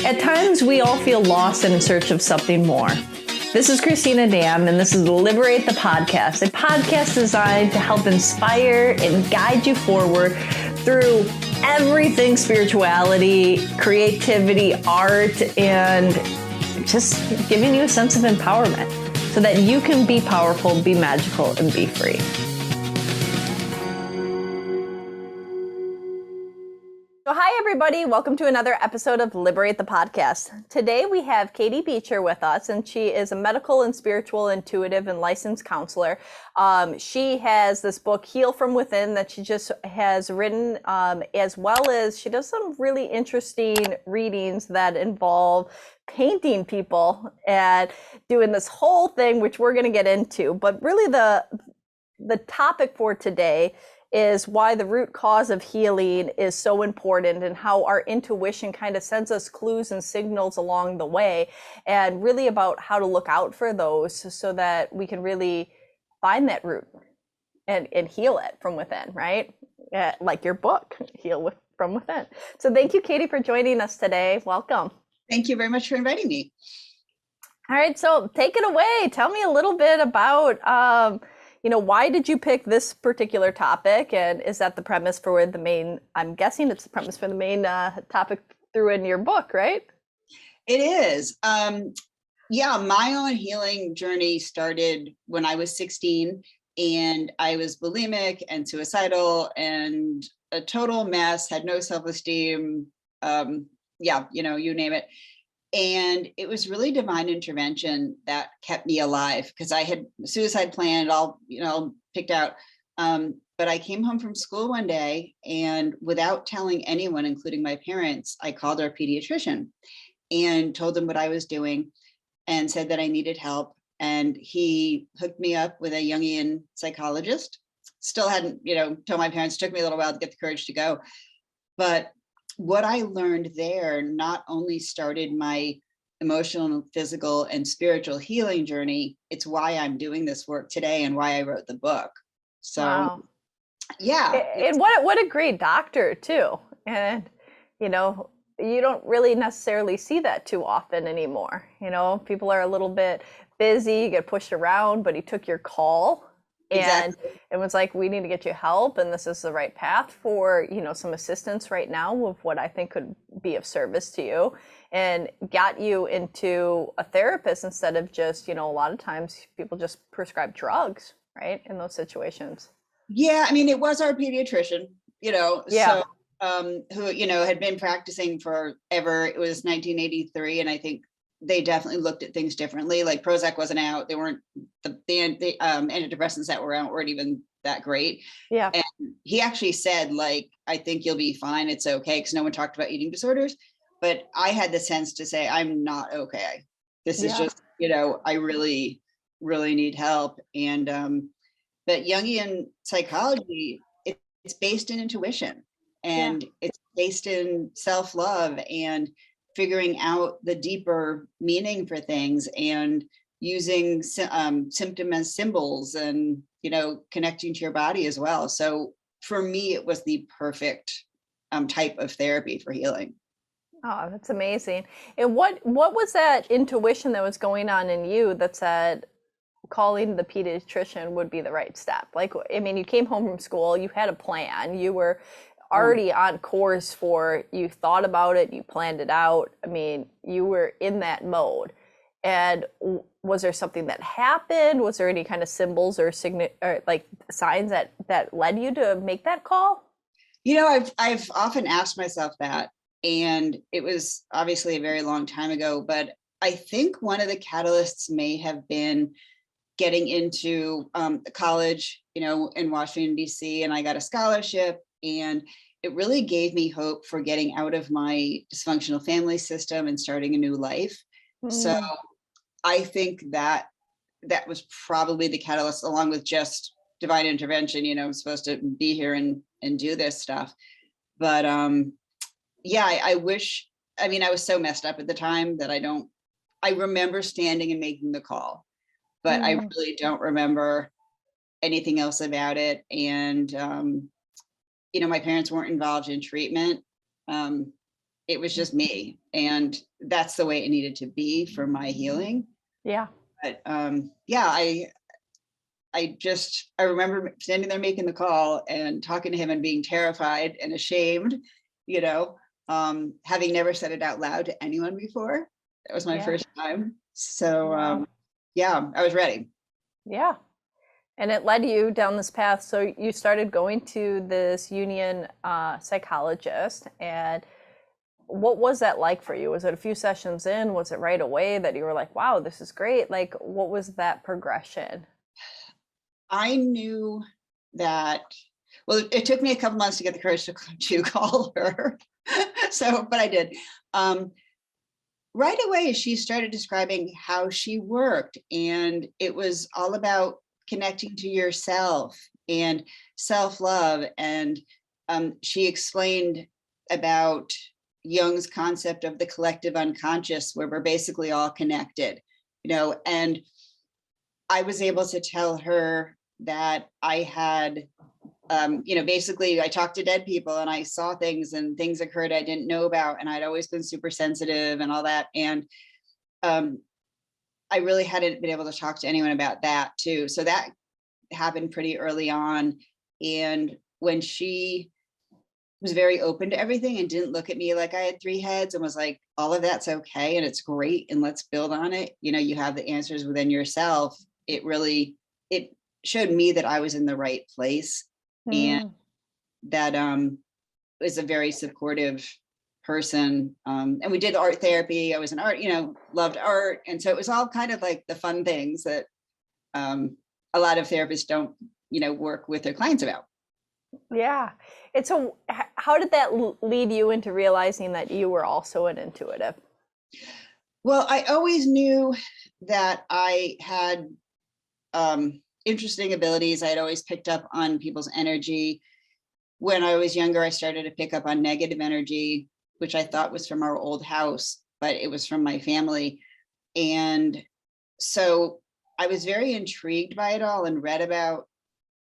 At times, we all feel lost and in search of something more. This is Cristina Dam, and this is Liberate the podcast, a podcast designed to help inspire and guide you forward through everything spirituality, creativity, art, and just giving you a sense of empowerment so that you can be powerful, be magical, and be free. So hi, everybody. Welcome to another episode of Liberate the Podcast. Today we have Katie Beecher with us, and she is a medical and spiritual intuitive and licensed counselor. She has this book, Heal From Within, that she just has written, as well as she does some really interesting readings that involve painting people and doing this whole thing, which we're going to get into. But really the topic for today is why the root cause of healing is so important and how our intuition kind of sends us clues and signals along the way, and really about how to look out for those so that we can really find that root and heal it from within, right? Like your book, From Within. So thank you, Katie, for joining us today. Welcome. Thank you very much for inviting me. All right, so take it away. Tell me a little bit about why did you pick this particular topic? And is that the premise for the main, I'm guessing it's the premise for the main topic through in your book, right? It is. My own healing journey started when I was 16 and I was bulimic and suicidal and a total mess, had no self-esteem. You name it. And it was really divine intervention that kept me alive because I had suicide planned, all, picked out. But I came home from school one day and without telling anyone, including my parents, I called our pediatrician and told them what I was doing and said that I needed help. And he hooked me up with a Jungian psychologist. Still hadn't, told my parents. It took me a little while to get the courage to go. But what I learned there not only started my emotional, physical, and spiritual healing journey, it's why I'm doing this work today and why I wrote the book. So, wow. Yeah. And what a great doctor too. And, you don't really necessarily see that too often anymore. People are a little bit busy, you get pushed around, but he took your call. And Exactly. It was like, we need to get you help, and this is the right path for, some assistance right now with what I think could be of service to you, and got you into a therapist instead of just, a lot of times people just prescribe drugs, right, in those situations. Yeah, it was our pediatrician, Yeah. who, had been practicing forever. It was 1983, and I think they definitely looked at things differently. Like Prozac wasn't out. They weren't the antidepressants that were out weren't even that great. Yeah. And he actually said, like, I think you'll be fine. It's okay. Because no one talked about eating disorders. But I had the sense to say, I'm not okay. This is just, I really, really need help. And but Jungian psychology, it's based in intuition, and it's based in self-love and figuring out the deeper meaning for things and using symptom as symbols and, connecting to your body as well. So for me, it was the perfect type of therapy for healing. Oh, that's amazing. And what was that intuition that was going on in you that said calling the pediatrician would be the right step? Like, you came home from school, you had a plan, you were already on course for, you thought about it, you planned it out. You were in that mode. And was there something that happened? Was there any kind of symbols or signs that led you to make that call? I've often asked myself that, and it was obviously a very long time ago, but I think one of the catalysts may have been getting into college, in Washington, D.C., and I got a scholarship. And it really gave me hope for getting out of my dysfunctional family system and starting a new life. So I think that was probably the catalyst, along with just divine intervention. I'm supposed to be here and do this stuff. But I wish, I was so messed up at the time that I remember standing and making the call, but I really don't remember anything else about it. And my parents weren't involved in treatment. it was just me. And that's the way it needed to be for my healing. Yeah. But yeah, I remember standing there making the call and talking to him and being terrified and ashamed, you know, having never said it out loud to anyone before. That was my first time. So Wow. yeah, I was ready. Yeah. And it led you down this path. So you started going to this union psychologist. And what was that like for you? Was it a few sessions in? Was it right away that you were like, wow, this is great? Like, what was that progression? I knew that, well, it took me a couple months to get the courage to call her. So, but I did. Right away, she started describing how she worked, and it was all about connecting to yourself and self-love. And she explained about Jung's concept of the collective unconscious, where we're basically all connected, you know, and I was able to tell her that I had, you know, basically I talked to dead people and I saw things and things occurred I didn't know about. And I'd always been super sensitive and all that. And I really hadn't been able to talk to anyone about that too. So that happened pretty early on. And when she was very open to everything and didn't look at me like I had three heads and was like, all of that's okay and it's great and let's build on it. You know, you have the answers within yourself. It showed me that I was in the right place, and that was a very supportive person. And we did art therapy. I was in art, you know, loved art. And so it was all kind of like the fun things that a lot of therapists don't, you know, work with their clients about. Yeah. And so how did that lead you into realizing that you were also an intuitive? Well, I always knew that I had interesting abilities. I had always picked up on people's energy. When I was younger, I started to pick up on negative energy, which I thought was from our old house, but it was from my family. And so I was very intrigued by it all and read about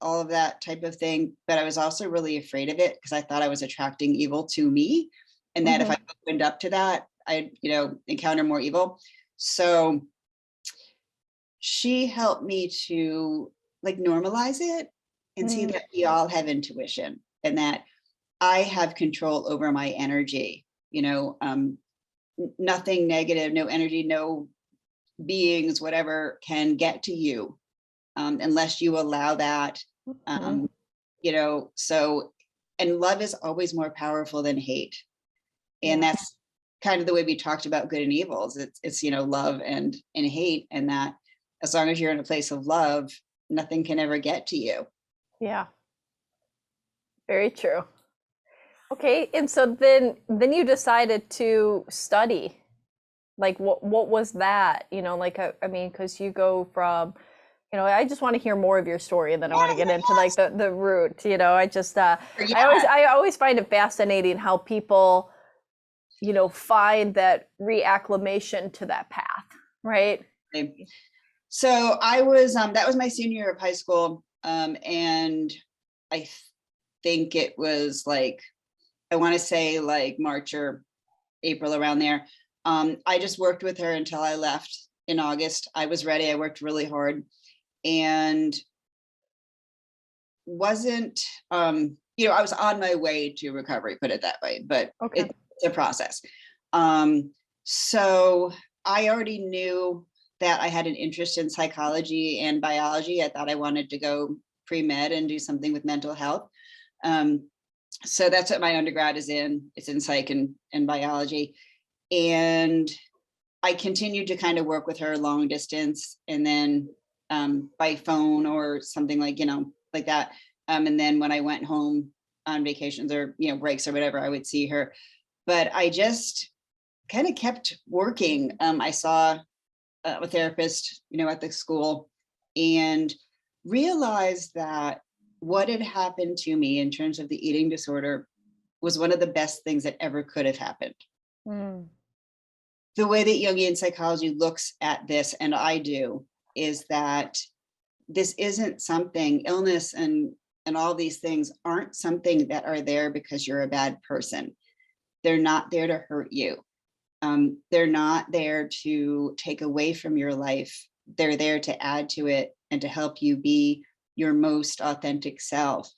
all of that type of thing, but I was also really afraid of it because I thought I was attracting evil to me, and that if I opened up to that, I'd, you know, encounter more evil. So she helped me to like normalize it and see that we all have intuition and that I have control over my energy, you know, nothing negative, no energy, no beings, whatever can get to you unless you allow that, you know, so, and love is always more powerful than hate. And that's kind of the way we talked about good and evils. It's, you know, love and hate, and that as long as you're in a place of love, nothing can ever get to you. Yeah. Very true. Okay. And so then you decided to study. Like what was that? You know, like I mean, because you go from, you know, I just want to hear more of your story, and then I want to get into like the root. You know, I just I always find it fascinating how people, you know, find that reacclimation to that path, right? So I was that was my senior year of high school, and I think it was like, I want to say like March or April, around there. I just worked with her until I left in August. I was ready. I worked really hard and wasn't, you know, I was on my way to recovery, put it that way, but it's a process. So I already knew that I had an interest in psychology and biology. I thought I wanted to go pre-med and do something with mental health. So that's what my undergrad is in. It's in psych and biology. And I continued to kind of work with her long distance, and then by phone or something like, you know, like that. And then when I went home on vacations or, you know, breaks or whatever, I would see her. But I just kind of kept working. I saw a therapist, you know, at the school, and realized that what had happened to me in terms of the eating disorder was one of the best things that ever could have happened. The way that Jungian psychology looks at this, and I do, is that this isn't something, illness and all these things aren't something that are there because you're a bad person. They're not there to hurt you. They're not there to take away from your life. They're there to add to it and to help you be your most authentic self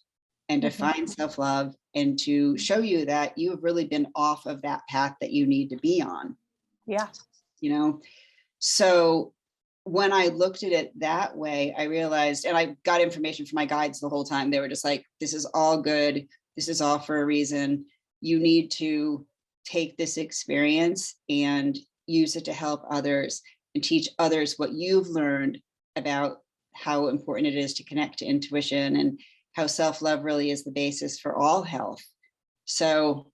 and to find self-love and to show you that you have really been off of that path that you need to be on. Yeah. You know, so when I looked at it that way, I realized, and I got information from my guides the whole time. They were just like, this is all good. This is all for a reason. You need to take this experience and use it to help others and teach others what you've learned about how important it is to connect to intuition and how self-love really is the basis for all health. So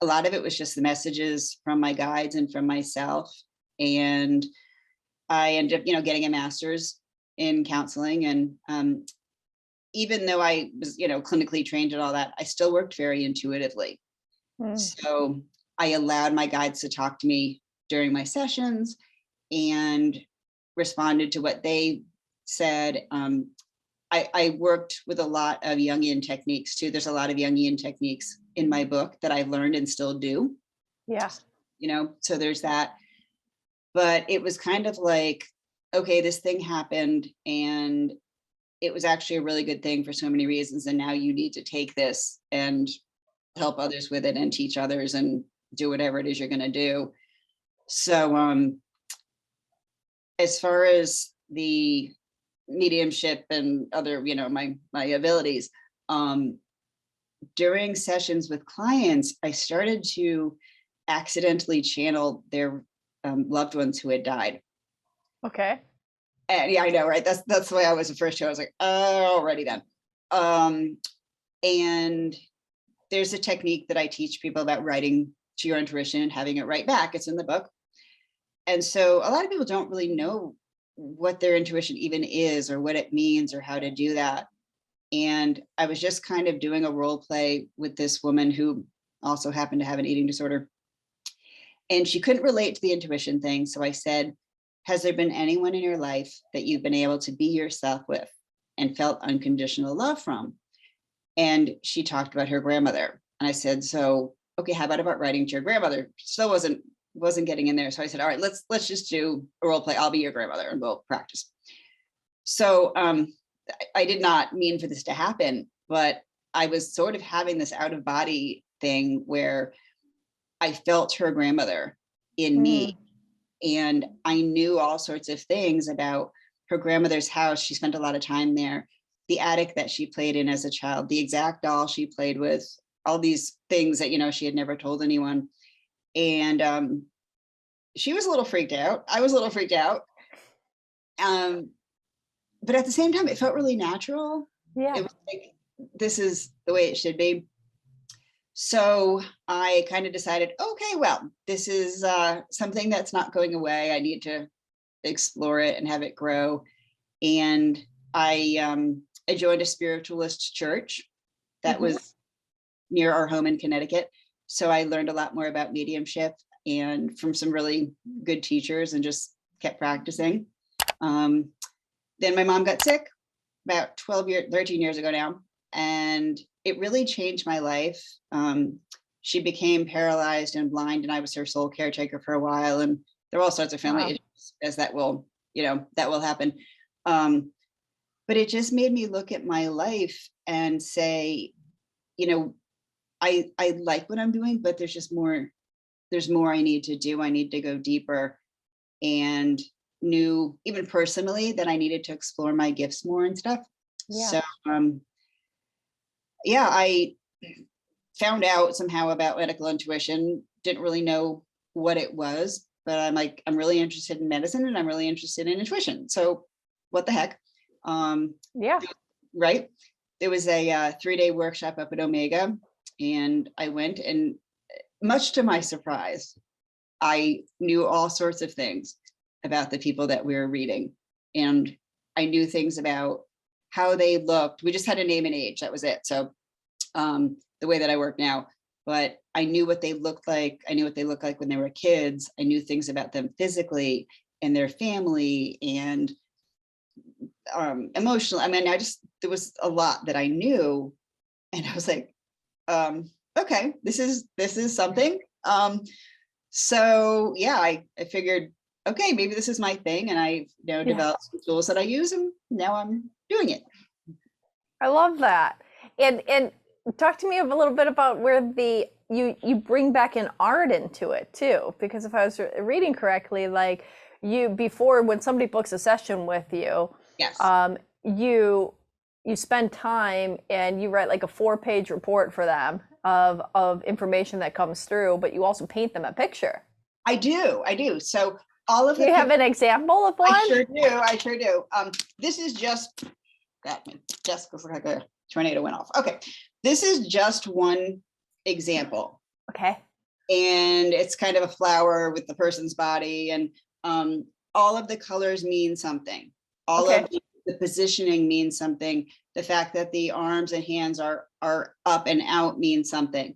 a lot of it was just the messages from my guides and from myself. And I ended up, getting a master's in counseling. And even though I was, clinically trained and all that, I still worked very intuitively. So I allowed my guides to talk to me during my sessions and responded to what they said. I worked with a lot of Jungian techniques too. There's a lot of Jungian techniques in my book that I've learned and still do. Yeah. So there's that. But it was kind of like, okay, this thing happened and it was actually a really good thing for so many reasons. And now you need to take this and help others with it and teach others and do whatever it is you're going to do. So as far as the mediumship and other, my abilities, during sessions with clients, I started to accidentally channel their loved ones who had died. Okay. And yeah, I know, right? That's the way I was the first show. I was like, oh, already done. And there's a technique that I teach people about writing to your intuition and having it write back. It's in the book. And so a lot of people don't really know what their intuition even is or what it means or how to do that. And I was just kind of doing a role play with this woman who also happened to have an eating disorder. And she couldn't relate to the intuition thing. So I said, has there been anyone in your life that you've been able to be yourself with and felt unconditional love from? And she talked about her grandmother. And I said, so, okay, how about writing to your grandmother? Still wasn't getting in there. So I said, all right, let's just do a role play. I'll be your grandmother and we'll practice. So I did not mean for this to happen, but I was sort of having this out of body thing where I felt her grandmother in me. And I knew all sorts of things about her grandmother's house. She spent a lot of time there. The attic that she played in as a child, the exact doll she played with, all these things that, she had never told anyone. And she was a little freaked out. I was a little freaked out. But at the same time, it felt really natural. Yeah. It was like, this is the way it should be. So I kind of decided, okay, well, this is something that's not going away. I need to explore it and have it grow. And I joined a spiritualist church that was near our home in Connecticut. So I learned a lot more about mediumship and from some really good teachers and just kept practicing. Then my mom got sick about 13 years ago now. And it really changed my life. She became paralyzed and blind, and I was her sole caretaker for a while. And there were all sorts of family issues as that will happen. But it just made me look at my life and say, I like what I'm doing, but there's more I need to do. I need to go deeper, and knew even personally that I needed to explore my gifts more and stuff. Yeah. So I found out somehow about medical intuition, didn't really know what it was, but I'm really interested in medicine and I'm really interested in intuition. So what the heck? Yeah. Right. There was a 3-day workshop up at Omega, and I went, and much to my surprise, I knew all sorts of things about the people that we were reading. And I knew things about how they looked. We just had a name and age. That was it. So the way that I work now, but I knew what they looked like. I knew what they looked like when they were kids. I knew things about them physically and their family and emotional. I mean, there was a lot that I knew, and I was like, okay, this is something. So yeah, I figured, okay, maybe this is my thing, and I developed some tools that I use, and now I'm doing it. I love that. And talk to me a little bit about where you bring back an art into it too, because if I was reading correctly, like you before when somebody books a session with you, Yes. You spend time and you write like a 4-page report for them of information that comes through, but you also paint them a picture. I do. So all of Do you have an example of one? I sure do. This is just that desk looks like a tornado went off. Okay, this is just one example. Okay. And it's kind of a flower with the person's body, and all of the colors mean something. All of the positioning means something. The fact that the arms and hands are up and out means something.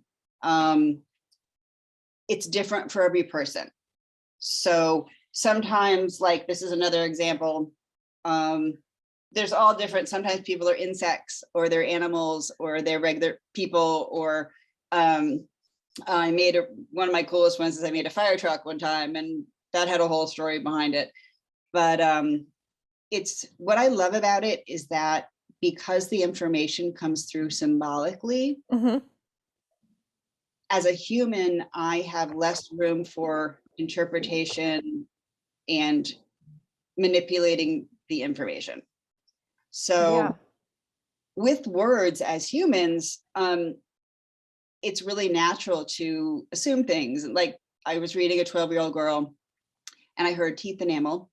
It's different for every person. So sometimes, like this is another example, there's all different. Sometimes people are insects, or they're animals, or they're regular people, or I made one of my coolest ones is I made a fire truck one time, and that had a whole story behind it. But it's what I love about it is that because the information comes through symbolically, as a human, I have less room for interpretation and manipulating the information. So with words as humans, it's really natural to assume things. Like I was reading a 12-year-old girl and I heard teeth enamel,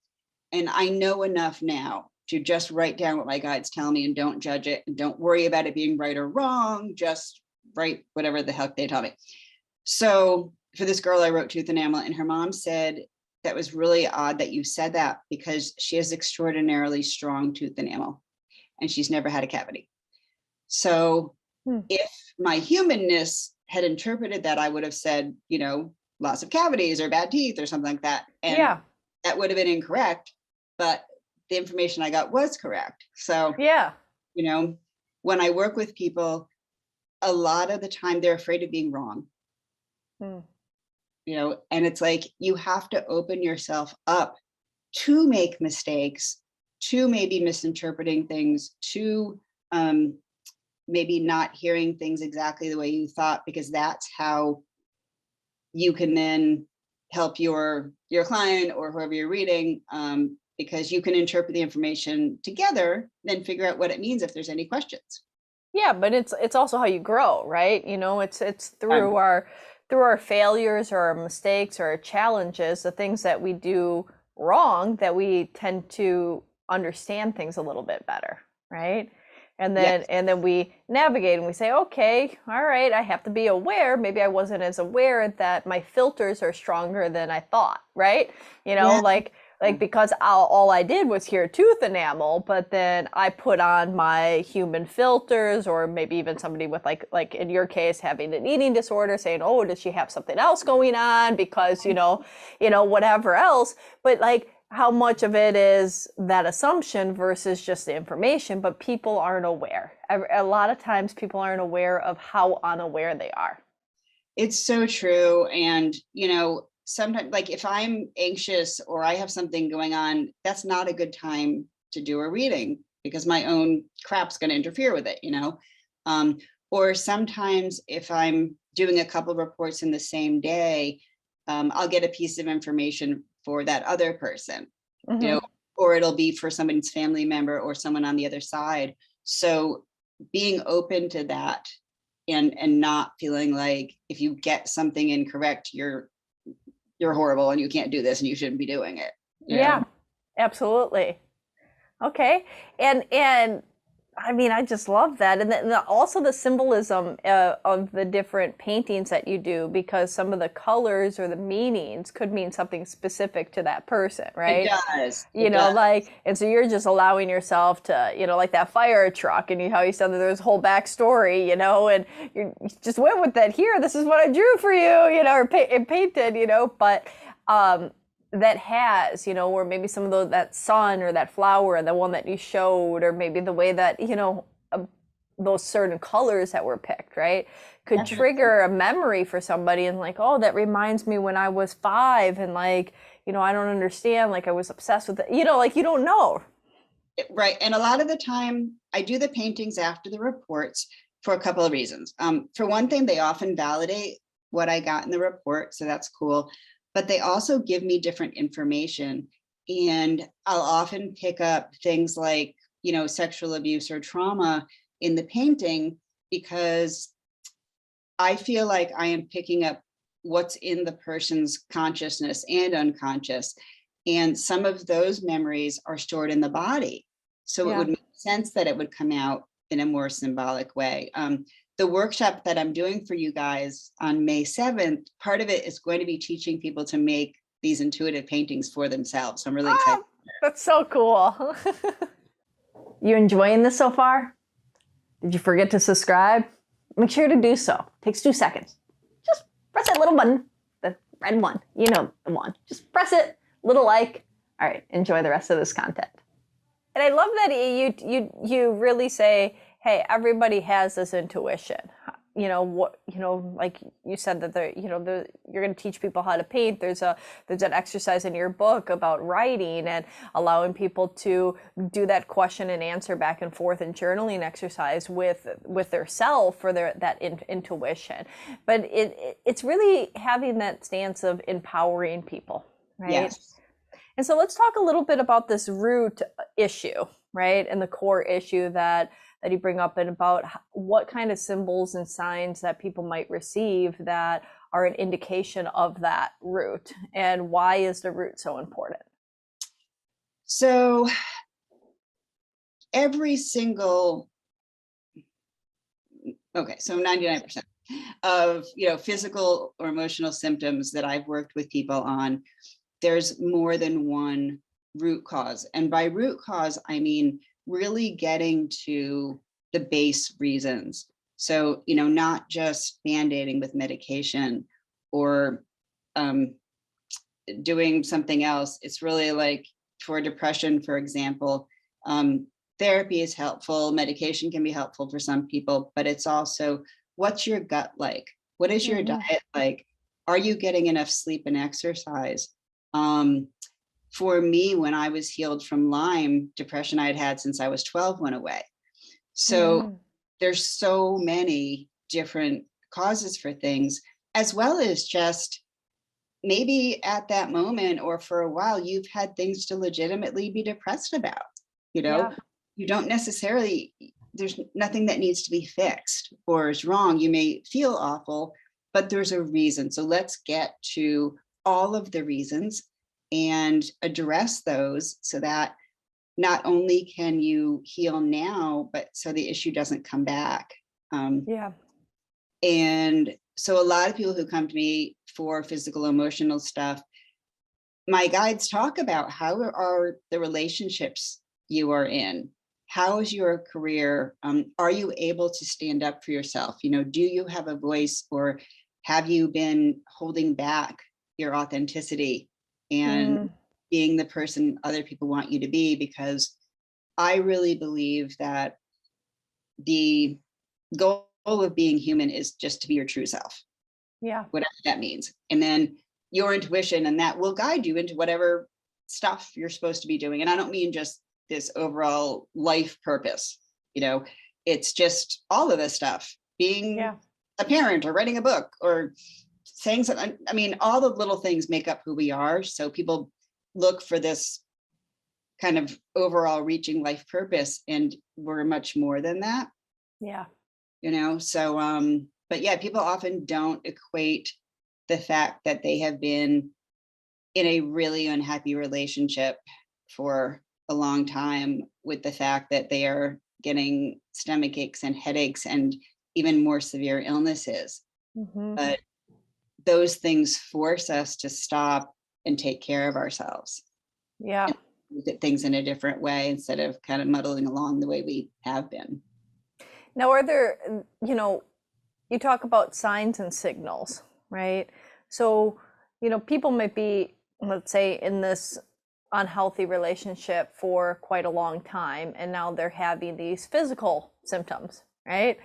and I know enough now to just write down what my guides tell me and don't judge it and don't worry about it being right or wrong, just write whatever the heck they tell me. So for this girl, I wrote tooth enamel, and her mom said, that was really odd that you said that, because she has extraordinarily strong tooth enamel and she's never had a cavity. So if my humanness had interpreted that, I would have said, lots of cavities or bad teeth or something like that. And that would have been incorrect, but the information I got was correct. So, when I work with people, a lot of the time they're afraid of being wrong. And it's like, you have to open yourself up to make mistakes, to maybe misinterpreting things, to maybe not hearing things exactly the way you thought, because that's how you can then help your client or whoever you're reading, because you can interpret the information together, then figure out what it means if there's any questions. Yeah, but it's also how you grow, right? It's through our failures or our mistakes or our challenges, the things that we do wrong, that we tend to understand things a little bit better, right? And then we navigate and we say, okay, all right, I have to be aware. Maybe I wasn't as aware that my filters are stronger than I thought, right? Like because all I did was hear tooth enamel, but then I put on my human filters, or maybe even somebody with like in your case, having an eating disorder, saying, oh, does she have something else going on? Because, whatever else. But like, how much of it is that assumption versus just the information, but people aren't aware. A lot of times people aren't aware of how unaware they are. It's so true. And, sometimes, like if I'm anxious or I have something going on, that's not a good time to do a reading, because my own crap's going to interfere with it, or sometimes if I'm doing a couple of reports in the same day, I'll get a piece of information for that other person, or it'll be for somebody's family member or someone on the other side. So being open to that and not feeling like if you get something incorrect, you're horrible and you can't do this and you shouldn't be doing it. Yeah, absolutely. Okay. And I mean, I just love that. And then also the symbolism of the different paintings that you do, because some of the colors or the meanings could mean something specific to that person, right? It does. And so you're just allowing yourself to, like that fire truck, and how you said that there's a whole backstory, and you just went with that. Here, this is what I drew for you, or painted, but that has, or maybe some of that sun or that flower and the one that you showed, or maybe the way that, those certain colors that were picked, right? could Definitely. trigger a memory for somebody, and like, oh, that reminds me when I was 5, and like, I don't understand, like I was obsessed with it, like you don't know. Right. And a lot of the time I do the paintings after the reports for a couple of reasons. For one thing, they often validate what I got in the report. So that's cool. But they also give me different information. And I'll often pick up things like, sexual abuse or trauma in the painting, because I feel like I am picking up what's in the person's consciousness and unconscious. And some of those memories are stored in the body. So it would make sense that it would come out in a more symbolic way. The workshop that I'm doing for you guys on May 7th, part of it is going to be teaching people to make these intuitive paintings for themselves. So I'm really excited. That's so cool. You enjoying this so far? Did you forget to subscribe? Make sure to do so. It takes 2 seconds. Just press that little button, the red one, the one. Just press it, little like. All right, enjoy the rest of this content. And I love that you really say, hey, everybody has this intuition. Like you said that you're going to teach people how to paint. There's an exercise in your book about writing and allowing people to do that question and answer back and forth and journaling exercise with their self for that intuition. But it's really having that stance of empowering people, right? Yes. And so let's talk a little bit about this root issue, right? And the core issue that you bring up, and about what kind of symbols and signs that people might receive that are an indication of that root, and why is the root so important? So every single, so 99% of, physical or emotional symptoms that I've worked with people on, there's more than one root cause. And by root cause, I mean really getting to the base reasons. So, not just band-aiding with medication or doing something else. It's really like for depression, for example, therapy is helpful. Medication can be helpful for some people, but it's also, what's your gut like? What is your diet like? Are you getting enough sleep and exercise? For me, when I was healed from Lyme, depression I'd had since I was 12 went away. So there's so many different causes for things, as well as just maybe at that moment or for a while, you've had things to legitimately be depressed about. You don't necessarily, there's nothing that needs to be fixed or is wrong. You may feel awful, but there's a reason. So let's get to all of the reasons and address those so that not only can you heal now, but so the issue doesn't come back. And so a lot of people who come to me for physical, emotional stuff, my guides talk about how are the relationships you are in? How is your career? Are you able to stand up for yourself? Do you have a voice, or have you been holding back your authenticity and being the person other people want you to be? Because I really believe that the goal of being human is just to be your true self. Whatever that means. And then your intuition, and that will guide you into whatever stuff you're supposed to be doing. And I don't mean just this overall life purpose, it's just all of this stuff, being a parent or writing a book or saying something. I mean, all the little things make up who we are. So people look for this kind of overall reaching life purpose, and we're much more than that. So but yeah, people often don't equate the fact that they have been in a really unhappy relationship for a long time with the fact that they are getting stomach aches and headaches and even more severe illnesses. But those things force us to stop and take care of ourselves. And look at things in a different way instead of kind of muddling along the way we have been. Now, are there, you talk about signs and signals, right? So, people might be, let's say, in this unhealthy relationship for quite a long time, and now they're having these physical symptoms, right?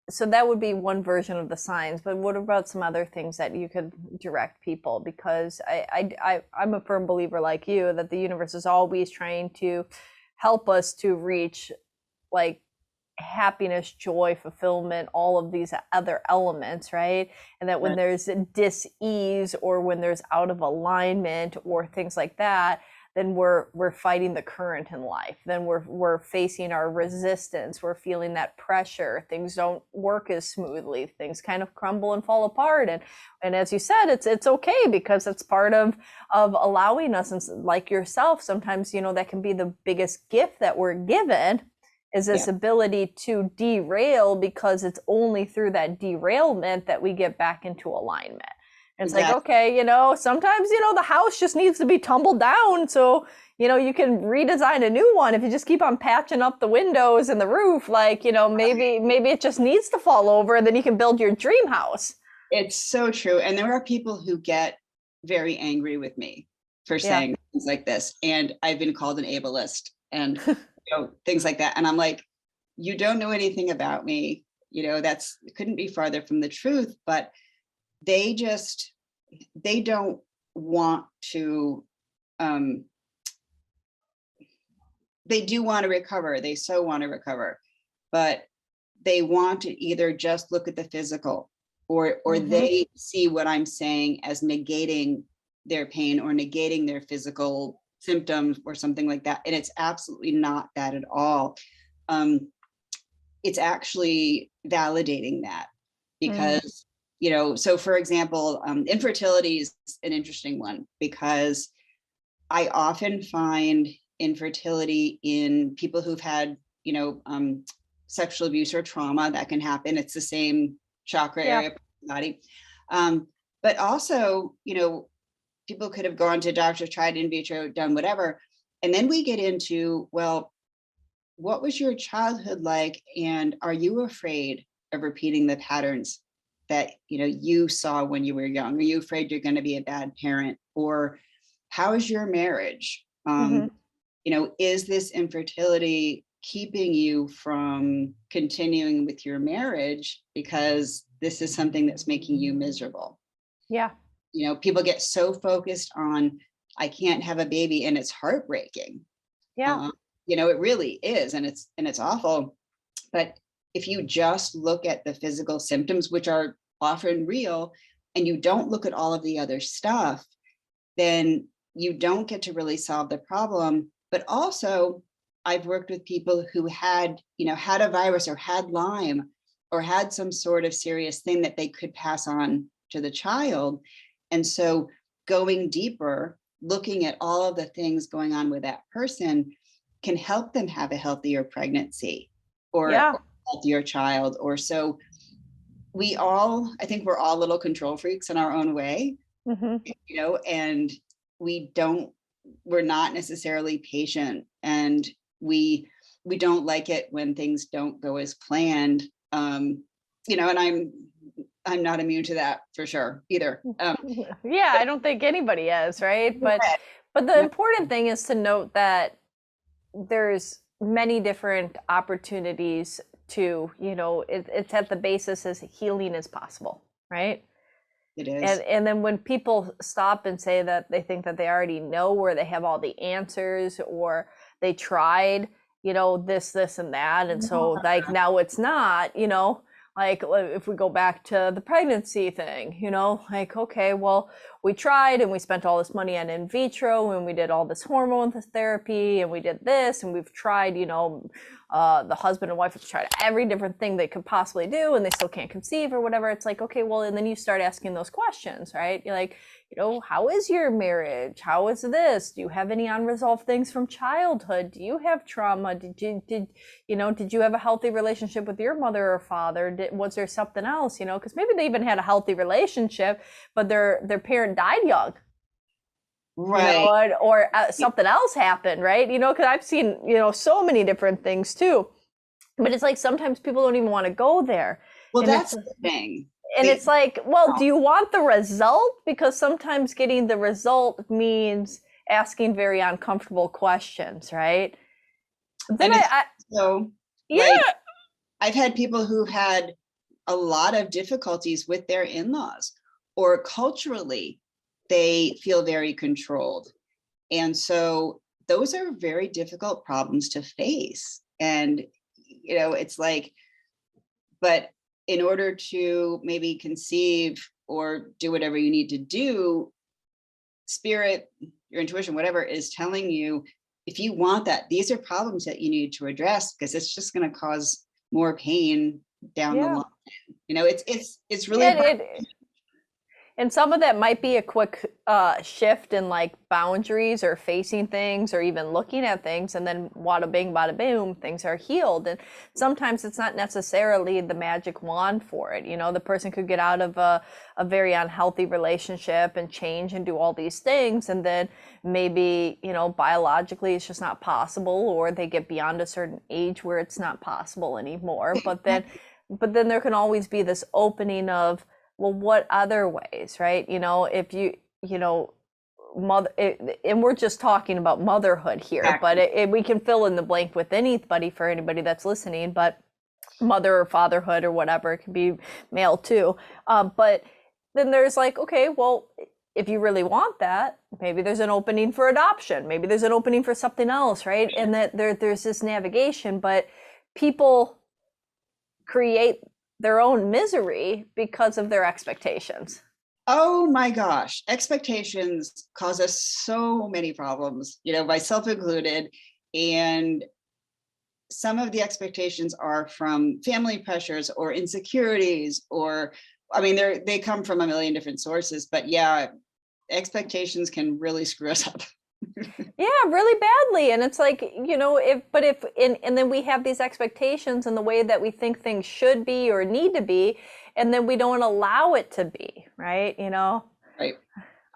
so that would be one version of the signs, but what about some other things that you could direct people? Because I'm a firm believer like you that the universe is always trying to help us to reach like happiness, joy, fulfillment, all of these other elements, right? And that when there's dis-ease or when there's out of alignment or things like that, then we're fighting the current in life. Then we're facing our resistance. We're feeling that pressure. Things don't work as smoothly. Things kind of crumble and fall apart. And as you said, it's okay because it's part of allowing us. And like yourself, sometimes that can be the biggest gift that we're given is this ability to derail, because it's only through that derailment that we get back into alignment. And it's like, okay, sometimes, the house just needs to be tumbled down. So, you can redesign a new one if you just keep on patching up the windows and the roof, like, maybe it just needs to fall over and then you can build your dream house. It's so true. And there are people who get very angry with me for saying things like this. And I've been called an ableist and things like that. And I'm like, you don't know anything about me. That's couldn't be farther from the truth, but they don't want to, they do want to recover. They so want to recover, but they want to either just look at the physical or they see what I'm saying as negating their pain or negating their physical symptoms or something like that. And it's absolutely not that at all. It's actually validating that because, so for example, infertility is an interesting one because I often find infertility in people who've had, sexual abuse or trauma. That can happen. It's the same chakra area of the body. But also, people could have gone to doctors, tried in vitro, done whatever. And then we get into, well, what was your childhood like? And are you afraid of repeating the patterns that, you saw when you were young? Are you afraid you're going to be a bad parent? Or how is your marriage? Is this infertility keeping you from continuing with your marriage because this is something that's making you miserable? Yeah. People get so focused on, I can't have a baby, and it's heartbreaking. Yeah. It really is. And it's awful. But if you just look at the physical symptoms, which are often real, and you don't look at all of the other stuff, then you don't get to really solve the problem. But also, I've worked with people who had a virus or had Lyme or had some sort of serious thing that they could pass on to the child. And so going deeper, looking at all of the things going on with that person can help them have a healthier pregnancy or a healthier child. Or so I think we're all little control freaks in our own way, and we're not necessarily patient, and we don't like it when things don't go as planned. And I'm not immune to that for sure either. I don't think anybody is, right? But the important thing is to note that there's many different opportunities to, it's at the basis as healing is possible, right? It is. And then when people stop and say that they think that they already know or they have all the answers or they tried, this and that, and so like now it's not, like if we go back to the pregnancy thing, like, okay, well, we tried and we spent all this money on in vitro and we did all this hormone therapy and we did this and we've tried, the husband and wife have tried every different thing they could possibly do and they still can't conceive or whatever. It's like, okay, well, and then you start asking those questions, right? You're like, how is your marriage? How is this? Do you have any unresolved things from childhood? Do you have trauma? Did you have a healthy relationship with your mother or father? Was there something else? Because maybe they even had a healthy relationship, but their parent died young. Right. Or something else happened, right? Because I've seen, so many different things too. But it's like sometimes people don't even want to go there. Well, that's the thing. And it's like, well, do you want the result? Because sometimes getting the result means asking very uncomfortable questions, right? Then I've had people who had a lot of difficulties with their in-laws, or culturally, they feel very controlled. And so those are very difficult problems to face. And, it's like, but in order to maybe conceive or do whatever you need to do, spirit, your intuition, whatever, is telling you, if you want that, these are problems that you need to address, because it's just going to cause more pain down the line. It's really and some of that might be a quick shift in like boundaries or facing things or even looking at things, and then wada bing, bada boom, things are healed. And sometimes it's not necessarily the magic wand for it. The person could get out of a very unhealthy relationship and change and do all these things. And then maybe, biologically it's just not possible, or they get beyond a certain age where it's not possible anymore. But then there can always be this opening of, well, what other ways, right? If mother, and we're just talking about motherhood here, exactly. But we can fill in the blank with anybody for anybody that's listening, but mother or fatherhood or whatever, it can be male too. But then there's like, okay, well, if you really want that, maybe there's an opening for adoption, maybe there's an opening for something else, right? And that there's this navigation, but people create their own misery because of their expectations. Oh my gosh, expectations cause us so many problems, myself included. And some of the expectations are from family pressures or insecurities, or, they come from a million different sources, but yeah, expectations can really screw us up. Yeah, really badly. And it's like, and then we have these expectations and the way that we think things should be or need to be, and then we don't allow it to be, right? Right.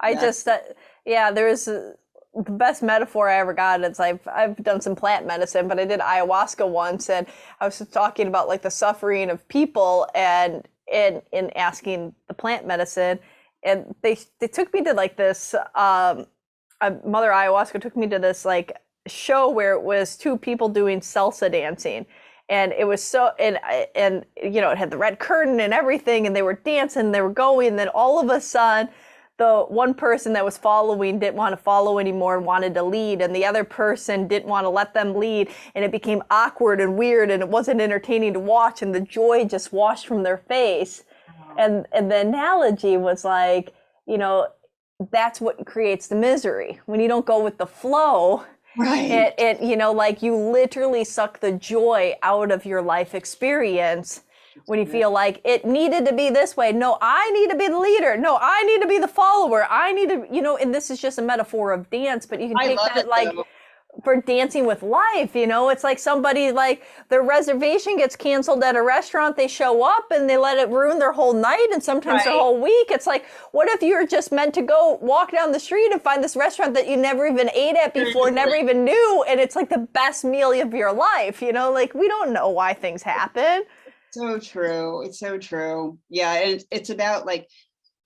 There's the best metaphor I ever got. It's I've done some plant medicine, but I did ayahuasca once, and I was talking about like the suffering of people and in asking the plant medicine, and they took me to like this, Mother Ayahuasca took me to this like show where it was two people doing salsa dancing, and it was so, and it had the red curtain and everything, and they were dancing, they were going, and then all of a sudden the one person that was following didn't want to follow anymore and wanted to lead, and the other person didn't want to let them lead, and it became awkward and weird, and it wasn't entertaining to watch, and the joy just washed from their face. And the analogy was like, that's what creates the misery when you don't go with the flow. Right. Like you literally suck the joy out of your life experience when you feel like it needed to be this way. No, I need to be the leader. No, I need to be the follower. I need to, and this is just a metaphor of dance, but you can take that like for dancing with life. It's like somebody, like their reservation gets canceled at a restaurant, they show up and they let it ruin their whole night and sometimes their whole week. It's like, what if you're just meant to go walk down the street and find this restaurant that you never even ate at before, never even knew, and it's like the best meal of your life? Like we don't know why things happen. So true. It's so true. Yeah. And it's about like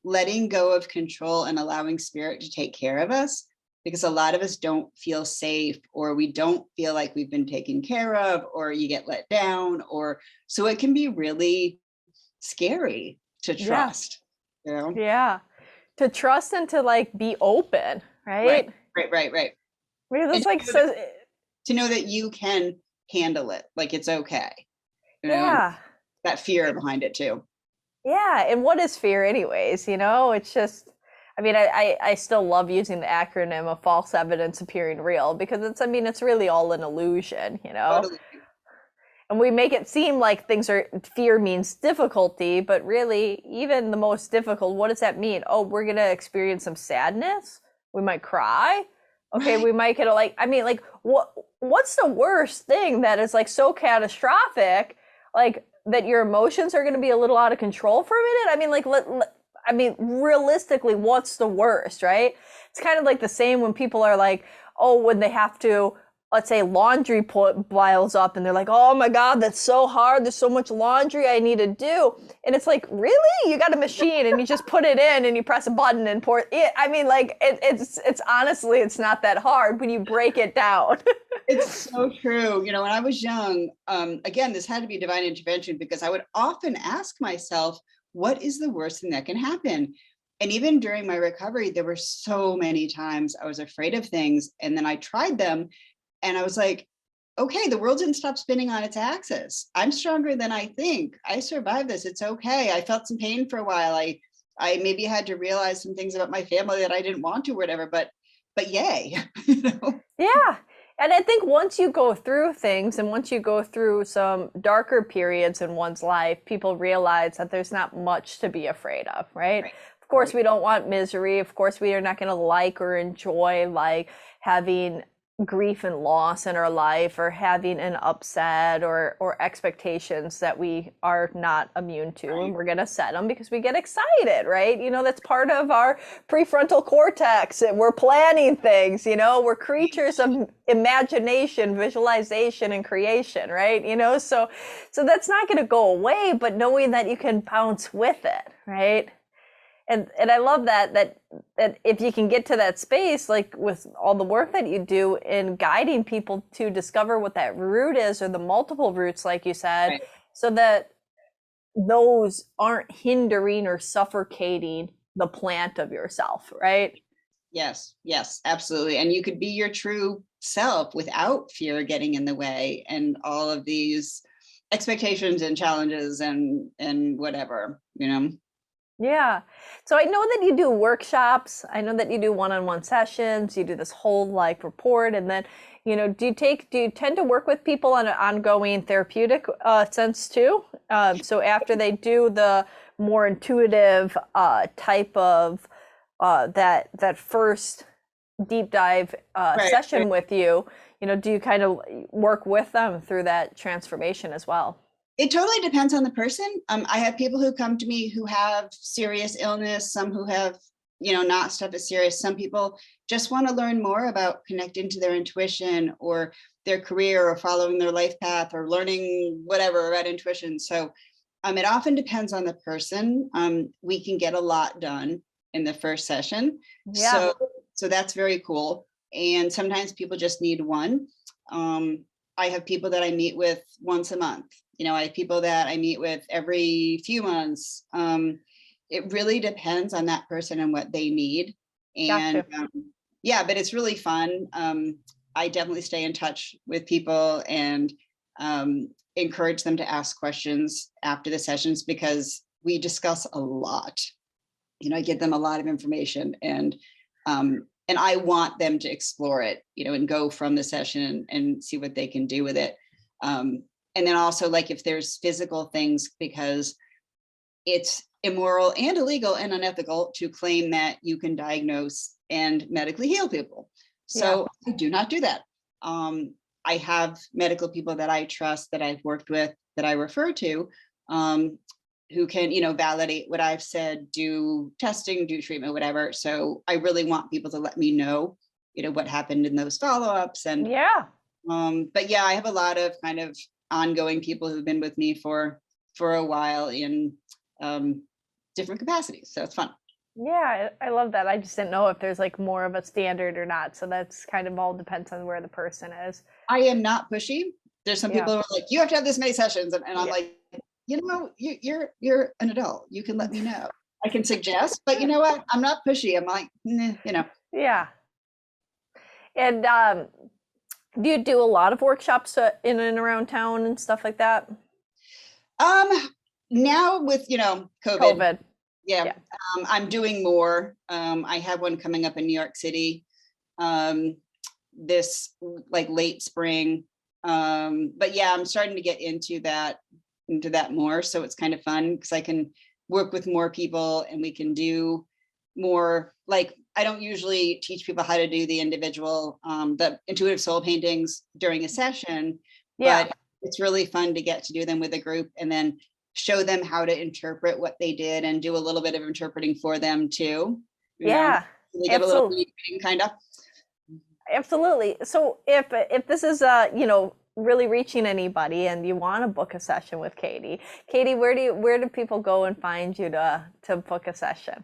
letting go of control and allowing spirit to take care of us, because a lot of us don't feel safe, or we don't feel like we've been taken care of, or you get let down, or so it can be really scary to trust. Yeah. To trust and to like be open, right? Right. It's like to know that you can handle it, like it's okay. Yeah. That fear behind it too. Yeah. And what is fear anyways? It's just, I still love using the acronym of false evidence appearing real, because it's really all an illusion, Totally. And we make it seem like fear means difficulty, but really even the most difficult, what does that mean? Oh, we're going to experience some sadness. We might cry. Okay. We might get what's the worst thing that is like so catastrophic, like that your emotions are going to be a little out of control for a minute? Realistically, what's the worst, right? It's kind of like the same when people are like, oh, when they have to let's say laundry piles up and they're like, oh my God, that's so hard. There's so much laundry I need to do. And it's like, really? You got a machine and you just put it in and you press a button and pour it. I mean, like it's honestly, it's not that hard when you break it down. It's so true. When I was young, again, this had to be divine intervention, because I would often ask myself, what is the worst thing that can happen? And even during my recovery, there were so many times I was afraid of things. And then I tried them and I was like, okay, the world didn't stop spinning on its axis. I'm stronger than I think. I survived this. It's okay. I felt some pain for a while. I maybe had to realize some things about my family that I didn't want to or whatever, but yay. Yeah. And I think once you go through things and once you go through some darker periods in one's life, people realize that there's not much to be afraid of, right? Of course, we don't want misery. Of course, we are not going to like or enjoy like having grief and loss in our life, or having an upset or expectations that we are not immune to. And we're going to set them because we get excited, right? That's part of our prefrontal cortex. We're planning things, we're creatures of imagination, visualization, and creation, right? So that's not going to go away, but knowing that you can bounce with it, right? And I love that if you can get to that space, like with all the work that you do in guiding people to discover what that root is, or the multiple roots, like you said, right, so that those aren't hindering or suffocating the plant of yourself, right? Yes, absolutely. And you could be your true self without fear getting in the way and all of these expectations and challenges and whatever, Yeah. So I know that you do workshops. I know that you do one-on-one sessions. You do this whole like report, and then, do you tend to work with people on an ongoing therapeutic sense too? So after they do the more intuitive type of that first deep dive session with you, do you kind of work with them through that transformation as well? It totally depends on the person. I have people who come to me who have serious illness, some who have, not stuff as serious. Some people just want to learn more about connecting to their intuition or their career or following their life path or learning whatever about intuition. So it often depends on the person. We can get a lot done in the first session. Yeah. So that's very cool. And sometimes people just need one. I have people that I meet with once a month. I have people that I meet with every few months. It really depends on that person and what they need. And gotcha. But it's really fun. I definitely stay in touch with people and encourage them to ask questions after the sessions, because we discuss a lot. I give them a lot of information, and I want them to explore it, and go from the session and see what they can do with it. And then also, like, if there's physical things, because it's immoral and illegal and unethical to claim that you can diagnose and medically heal people. So I do not do that. I have medical people that I trust, that I've worked with, that I refer to, who can, validate what I've said, do testing, do treatment, whatever. So I really want people to let me know, what happened in those follow-ups. And but I have a lot of kind of ongoing people who've been with me for a while in different capacities. So it's fun. Yeah, I love that. I just didn't know if there's like more of a standard or not. So that's kind of all depends on where the person is. I am not pushy. There's some people who are like, you have to have this many sessions. And I'm like, you're an adult. You can let me know. I can suggest, but you know what? I'm not pushy. I'm like, Yeah. And do you do a lot of workshops in and around town and stuff like that? Now with, COVID. Yeah. I'm doing more. I have one coming up in New York City this like late spring. But I'm starting to get into that more. So it's kind of fun because I can work with more people and we can do more. Like, I don't usually teach people how to do the individual, the intuitive soul paintings during a session, but it's really fun to get to do them with a group and then show them how to interpret what they did and do a little bit of interpreting for them too. Yeah, so they get a little reading, kind of. Absolutely. So if this is really reaching anybody and you want to book a session with Katie, where do people go and find you to book a session?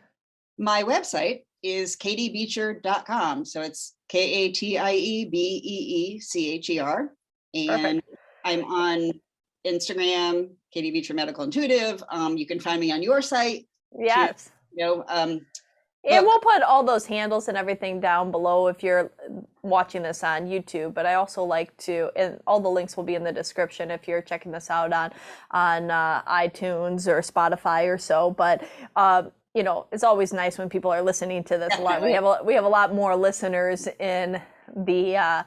My website is katiebeecher.com. So it's KATIEBEECHER. And Perfect. I'm on Instagram, Katie Beecher Medical Intuitive. You can find me on your site. Yes. And we'll put all those handles and everything down below if you're watching this on YouTube. But I also like to, and all the links will be in the description if you're checking this out on iTunes or Spotify or so. But it's always nice when people are listening to this. Definitely. We have a lot more listeners in the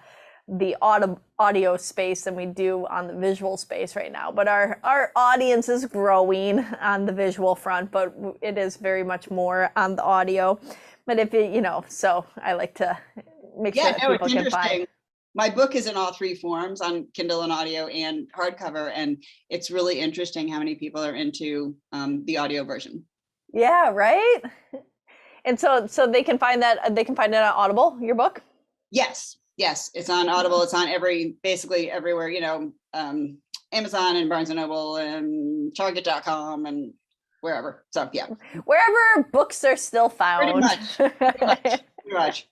audio space than we do on the visual space right now. But our audience is growing on the visual front, but it is very much more on the audio. But if so I like to make sure that people can find. My book is in all three forms, on Kindle and audio and hardcover, and it's really interesting how many people are into the audio version. Yeah, right. And so they can find that. They can find it on Audible, your book. Yes, it's on Audible. It's on basically everywhere. Amazon and Barnes and Noble and Target.com and wherever. So yeah, wherever books are still found. Pretty much.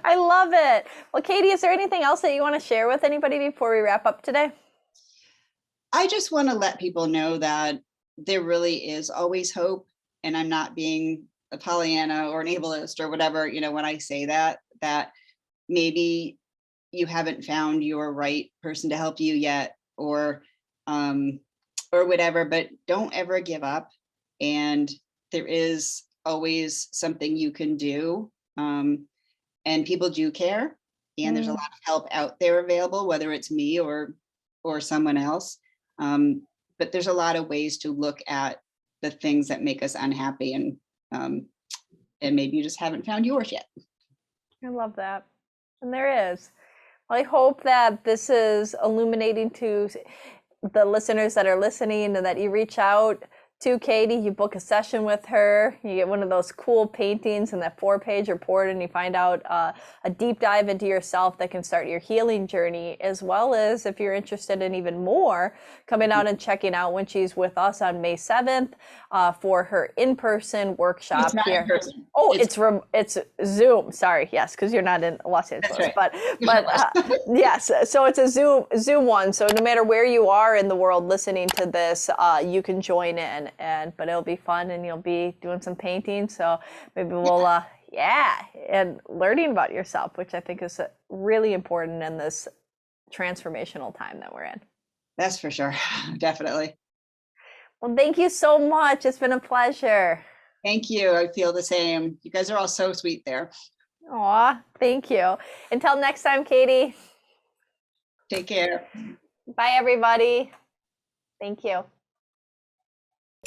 I love it. Well, Katie, is there anything else that you want to share with anybody before we wrap up today? I just want to let people know that there really is always hope. And I'm not being a Pollyanna or an ableist or whatever, when I say that maybe you haven't found your right person to help you yet, or whatever, but don't ever give up. And there is always something you can do. And people do care. And there's a lot of help out there available, whether it's me or someone else. But there's a lot of ways to look at the things that make us unhappy, and maybe you just haven't found yours yet. I love that. And there is. Well, I hope that this is illuminating to the listeners that are listening, and that you reach out to Katie, you book a session with her, you get one of those cool paintings in that 4-page report, and you find out a deep dive into yourself that can start your healing journey, as well as, if you're interested in even more, coming out and checking out when she's with us on May 7th for her in-person workshop. It's not here. in person. Oh, it's Zoom. Sorry, yes, because you're not in Los Angeles. Right. But yes, so it's a Zoom one. So no matter where you are in the world listening to this, you can join in. But it'll be fun, and you'll be doing some painting. So maybe we'll and learning about yourself, which I think is really important in this transformational time that we're in. That's for sure. Definitely. Well, thank you so much. It's been a pleasure. Thank you. I feel the same. You guys are all so sweet there. Aw, thank you. Until next time, Katie. Take care. Bye, everybody. Thank you.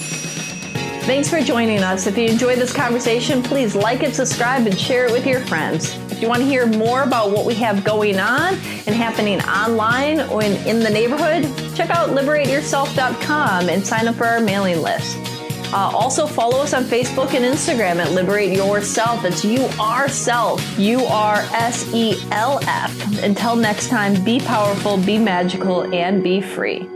Thanks for joining us. If you enjoyed this conversation, please like it, subscribe, and share it with your friends. If you want to hear more about what we have going on and happening online or in the neighborhood, check out liberateyourself.com and sign up for our mailing list. Also, follow us on Facebook and Instagram at Liberate Yourself. It's You Are Self, URSELF. Until next time, be powerful, be magical, and be free.